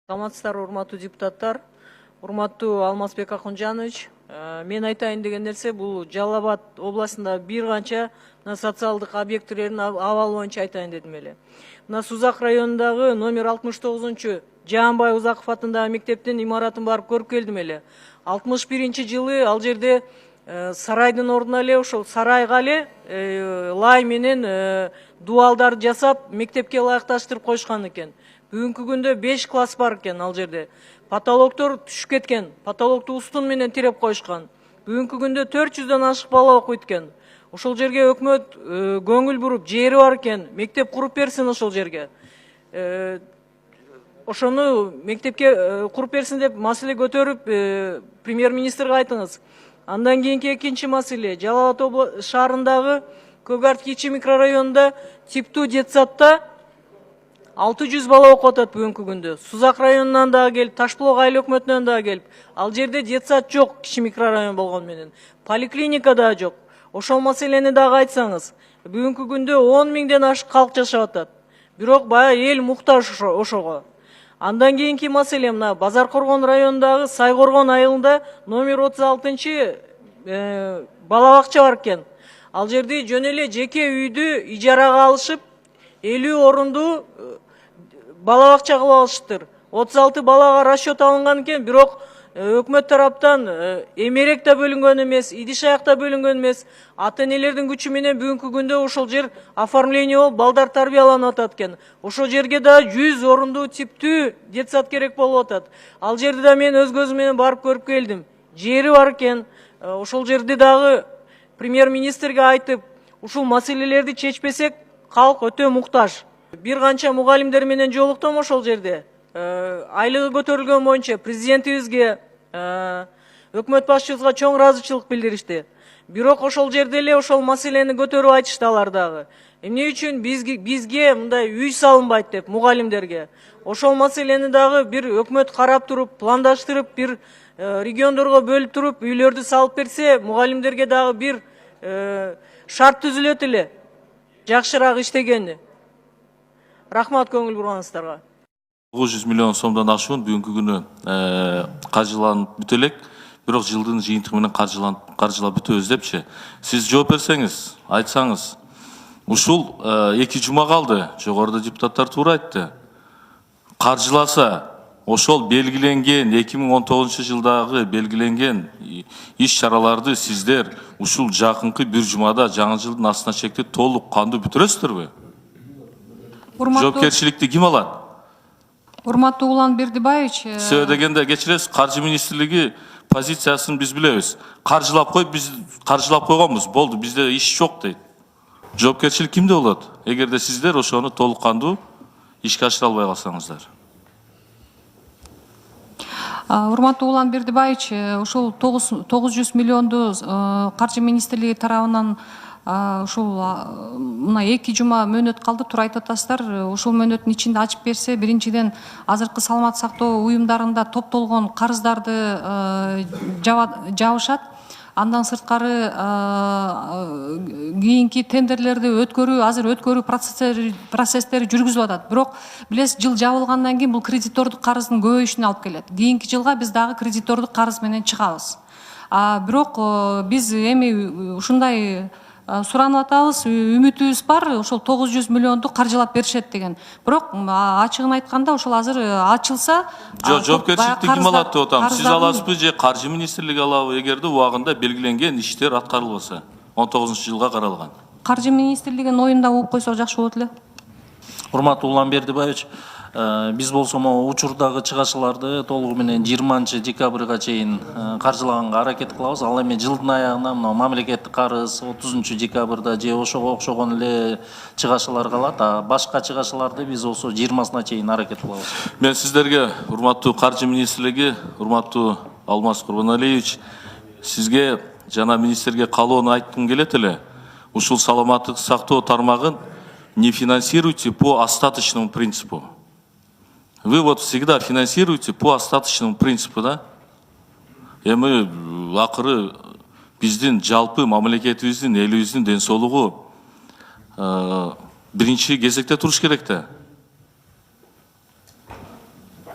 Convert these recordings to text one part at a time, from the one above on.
Саламатсыздар, урматтуу депутаттар, урматтуу Алмазбек Акунжанович. Мен айтайын деген нерсе бул Жалал Абад областында бир канча социалдык объектилердин абалы боюнча айтайын дедим эле. Мына Сузак районундагы номер 69 Жаанбай Узаков атындагы мектептин имаратын барып көрүп келдим эле. 61-жылы ал жерде сарайдын ордуна эле ошол сарайга эле лай менен дуалдарды жасап мектепке ылайыкташтырып коюшкан экен. Бүгүнкү күндө 5 класс бар экен ал жерде. Потолоктор түшүп кеткен. Потолокту устун менен тиреп коюшкан. Бүгүнкү күндө 400дөн ашык бала окуйт экен. Ошол жерге өкмөт көңүл буруп, жери бар экен, мектеп куруп берсин ошол жерге. Ошону мектепке куруп берсин деп маселе көтөрүп, премьер-министрге айтыңыз. Андан кийинки экинчи маселе, Жалал Абад шаарындагы Көгарт кичи микрорайонунда типтүү детсадта 600 бала окуп атат бүгүнкү күндө. Сузак районунан дагы келип, Ташбулак айыл өкмөтүнөн дагы келип. Ал жерде детсад жок, кичи микрорайон болгон менен. Поликлиника да жок. Ошол маселени дагы айтсаңыз. Бүгүнкү күндө 10 миңден ашык калк жашап атат. Бирок баягы эл муктаж ошого. Андан кийинки маселе мына Базар Коргон районундагы Сайкоргон айылында номер 36 бала бакча бар экен. Ал жерде жөн эле жеке үйдү ижарага алышып, 50 орундуу бала бакча кылып алышыптыр. 36 балага расчет алынган экен, бирок өкмөт тараптан эмерек да бөлүнгөн эмес, идиш аяк да бөлүнгөн эмес. Ата-энелердин күчү менен бүгүнкү күндө ошол жер оформление болуп, балдар тарбияланып атат экен. Ошол жерге да 100 орундуу типтүү детсад керек болуп атат. Ал жерде да мен өз көзүм менен барып көрүп келдим. Жери бар экен. Ошол жерде дагы премьер-министрге айтып, ушул маселелерди чечпесек, калк өтө муктаж. Бир канча мугалимдер менен жолуктум ошол жерде. Айлыгы көтөрүлгөн боюнча президентибизге, өкмөт башчыбызга чоң ыраазычылык билдиришти. Бирок ошол жерде эле ошол маселени көтөрүп айтышты алар дагы. Эмне үчүн бизге мындай үй салынбайт деп мугалимдерге. Ошол маселени дагы бир өкмөт карап туруп, пландаштырып, бир региондорго бөлүп туруп, үйлөрдү салып берсе, мугалимдерге дагы бир шарт түзүлөт эле. Жакшыраак иштегени. Рахмат көңүл бурганыңыздарга. 900 миллион сомдон ашуун бүгүнкү күнү каржыланып бүтө элек. Бирок жылдын жыйынтыгы менен каржылап бүтөбүз депчи. Сиз жооп берсеңиз, айтсаңыз. Ушул 2 жума калды. Жогоруда депутаттар туура айтты. Каржыласа, ошол белгиленген 2019 жылдагы белгиленген иш чараларды сиздер ушул жакынкы бир жумада жаңы жылдын астына чекти толук кандуу бүтүрөсүздөрбү? Жоопкерчиликти ким алат? Урматтуу Улан Бердибаевич, себеби дегенде кечиресиз, Каржы министрлиги позициясын биз билебиз. Каржылап коюп, биз каржылап койгонбуз, болду, бизде иш жок дейт. Жоопкерчилик кимде болот? Эгерде сиздер ошону толук кандуу ишке ашыра албай калсаңыздар. урматтуу Улан Бердибаевич, ушул 900 миллионду Каржы министрлиги тарабынан ушул мына 2 жума мөөнөт калды, туура айтып атасыздар. Ушул мөөнөттүн ичинде ачып берсе, биринчиден азыркы саламат сактоо уюмдарында топтолгон карыздарды жабышат. Андан сырткары кийинки тендерлерди өткөрүү процесстери жүргүзүлүп атат. Бирок билесиз, жыл жабылгандан кийин бул кредитордук карыздын көбөйүшүнө алып келет. Кийинки жылга биз дагы кредитордук карыз менен чыгабыз. Бирок биз эми ушундай суранып атабыз, үмүтүбүз бар, ошол 900 миллионду каржылап беришет деген. Бирок ачыгын айтканда ошол азыр ачылса, жоопкерчиликти ким алат деп атам? Сиз аласызбы же Каржы министрлиги алабы, эгерде убагында белгиленген иштер аткарылбаса, 19-жылга каралган? Каржы министрлигинин оюнда болуп койсо жакшы болот эле. Урматтуу Улан Бердибаевич, биз болсо учурдагы чыгашыларды толугу менен 20-декабрга чейин каржылаганга аракет кылабыз. Ал эми жылдын аягына мамлекеттик карыз 30-декабрда же ошого окшогон эле чыгашылар калат. Башка чыгашыларды биз болсо 20-сына чейин аракет кылабыз. Мен сиздерге, урматтуу Каржы министрлиги, урматтуу Алмаз Курбаналиевич, сизге жана министрге калоону айткым келет эле. Ушул саламаттык сактоо тармагын не финансируйте по остаточному принципу. Вы вот всегда финансируете по остаточному принципу, да? Эми акыры биздин жалпы мамлекетибиздин, элибиздин ден соолугу биринчи кезекте туруш керек да.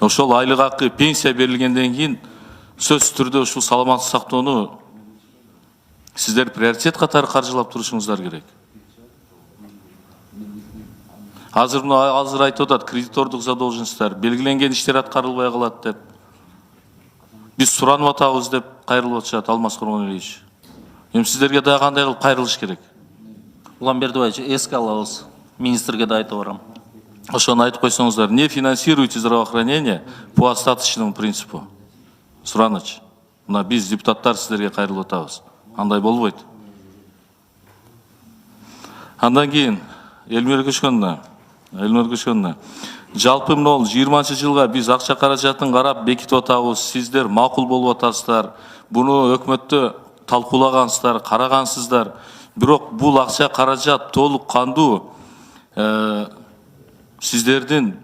ошол айлык акы, пенсия берилгенден кийин сөзсүз түрдө ушул саламаттык сактоону сиздер приоритет катары каржылап турушуңуздар керек. Азыр айтып атат, кредитордук задолженностьтар, белгиленген иштер аткарылбай калат деп. Биз суранып атабыз деп кайрылып атышат Алмаз Курманалиевич. Эми сиздерге дагы кандай кылып кайрылыш керек? Уланбердиевич, эске алабыз. Министрге да айтып барам. Ошону айтып койсоңуздар, не финансируете здравоохранение по остаточному принципу? Сураныч. Мына биз депутаттар сиздерге кайрылып атабыз. Андай болбойт. Андан кийин Эльмира Көшкөновна, жалпы мына 20-жылга биз акча каражатын карап бекитип атабыз. Сиздер макул болуп атасыздар. Буну өкмөттө талкуулагансыздар, карагансыздар. Бирок бул акча каражат толук кандуу сиздердин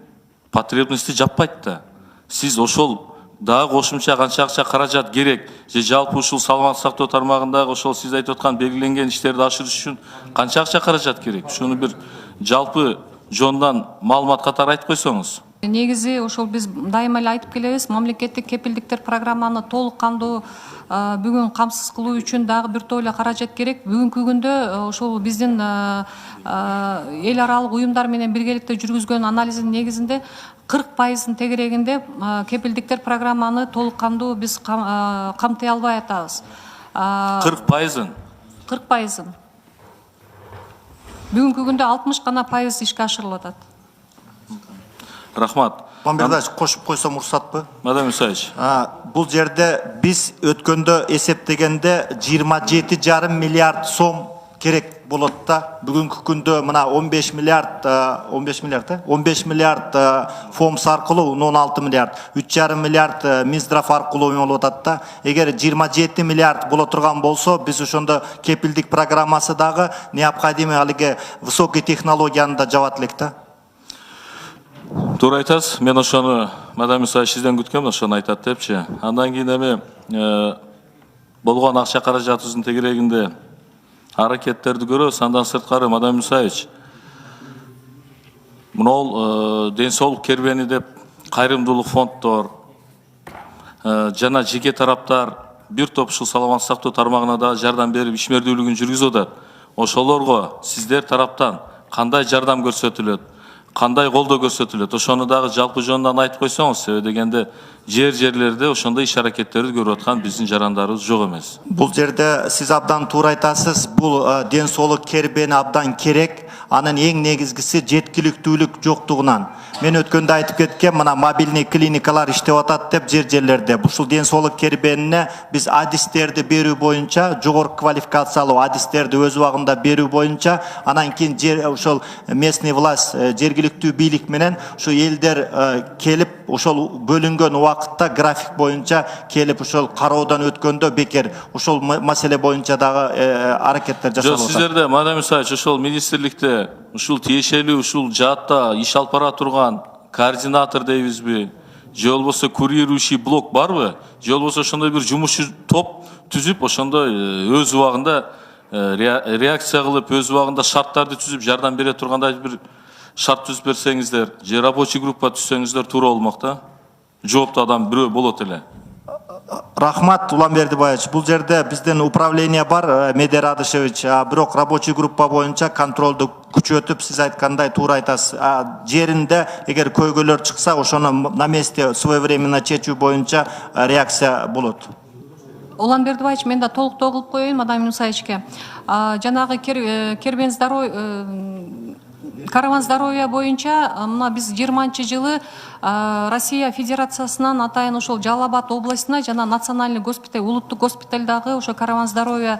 потребности жаппайт да. Сиз ошол дагы кошумча канча акча каражат керек же жалпы ушул саламаттык сактоо тармагындагы ошол сиз айтып аткан белгиленген иштерди ашырыш үчүн канча акча каражат керек? Ушуну бир жалпы жондан маалымат катары айтып койсоңуз. Негизи ошол биз дайыма эле айтып келебиз, мамлекеттик кепилдиктер программаны толук кандуу бүгүн камсыз кылуу үчүн дагы бир топ эле каражат керек. Бүгүнкү күндө ошол биздин эл аралык уюмдар менен биргеликте жүргүзгөн анализдин негизинде 40% тегерегинде кепилдиктер программаны толук кандуу биз камтый албай атабыз. 40%? 40%. Бүгүнкү күндө 60 гана пайыз ишке ашырылып атат. Рахмат. Уланбердиевич, кошуп койсом уруксатпы? Мадам Исаевич. Бул жерде биз өткөндө эсептегенде 27,5 миллиард сом керек болот да. Бүгүнкү күндө мына 15 миллиард фомс аркылуу 16 миллиард, 3,5 миллиард Минздрав аркылуу болуп атат да. Эгер 27 миллиард боло турган болсо, биз ошондо кепилдик программасы дагы необходимый алиги высокий технологияны да жабат элек да. Туура айтасыз. Мен ошону мадам Исаевич сизден күткөм, ошону айтат депчи. Андан кийин эми болгон акча каражатыбыздын тегерегинде аракеттерди көрөбүз. Андан сырткары мадам Исаевич, мынол ден соолук кербени деп кайрымдуулук фонддор жана жеке тараптар бир топ ушул саламаттык сактоо тармагына да жардам берип ишмердүүлүгүн жүргүзүп атат. Ошолорго сиздер тараптан кандай жардам көрсөтүлөт? Кандай колдоо көрсөтүлөт? Ошону дагы жалпы жонунан айтып койсоңуз, себеби дегенде жерлерде ошондой иш аракеттерди көрүп аткан биздин жарандарыбыз жок эмес. Бул жерде сиз абдан туура айтасыз. Бул ден соолук кербени абдан керек. Анын эң негизгиси жеткиликтүүлүк жоктугунан. Мен өткөндө айтып кеткем, мына мобильный клиникалар иштеп атат деп жерлерде. Ушул ден соолук кербенине биз адистерди берүү боюнча, жогорку квалификациялуу адистерди өз убагында берүү боюнча, анан кийин ошол местный власть, жергиликтүү бийлик менен ушу элдер келип, ошол бөлүнгөн убакытта график боюнча келип ошол кароодон өткөндө бекер ошол маселе боюнча дагы аракеттер жасалып атат. Сиздерде мадам Исаевич ошол министрликте ушул тиешелүү ушул жаатта иш алып бара турган координатор дейбизби, же болбосо курирующий блок барбы, же болбосо ошондой бир жумушчу топ түзүп, ошондой өз убагында реакция кылып, өз убагында шарттарды түзүп жардам бере тургандай бир шарт түзүп берсеңиздер, же рабочий группа түзсөңүздөр туура болмок да. Жооптуу адам бирөө болот эле. Рахмат, Уланбердиевич. Бул жерде биздин управление бар, Медер Радышевич, бирок рабочий группа боюнча контролду күчөтүп, сиз айткандай туура айтасыз. Жеринде эгер көйгөйлөр чыкса, ошону на месте своевременно чечүү боюнча реакция болот. Уланбердиевич, мен да толуктоо кылып коеюн мадам Исаевичке. Жанагы кербен караван здоровья боюнча мына биз 20-жылы Россия Федерациясынан атайын ошол Жалал Абад областына жана национальный госпиталь, улуттук госпитальдагы ошо караван здоровья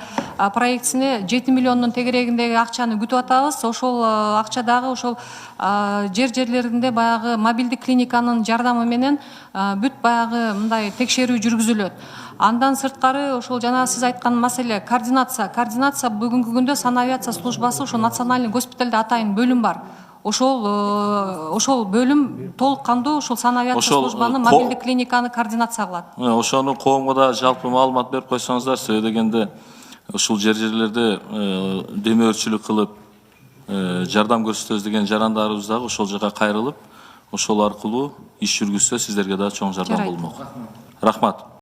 проектисине 7 миллиондун тегерегиндеги акчаны күтүп атабыз. Ошол акча дагы ошол жерлеринде баягы мобилдик клиниканын жардамы менен бүт баягы мындай текшерүү жүргүзүлөт. Андан сырткары ошол жана сиз айткан маселе координация бүгүнкү күндө санавиация службасы ошол национальный госпитальда атайын бөлүм бар. Ошол бөлүм толук кандуу ошол санавиация службаны мобилдик клиниканы координация кылат. Ошону коомго да жалпы маалымат берип койсоңуздар, себеби дегенде ушул жерлерде демөөрчүлүк кылып жардам көрсөтөбүз деген жарандарыбыз дагы ошол жака кайрылып, ошол аркылуу иш жүргүзсө сиздерге да чоң жардам Жарайт. болмок. Рахмат.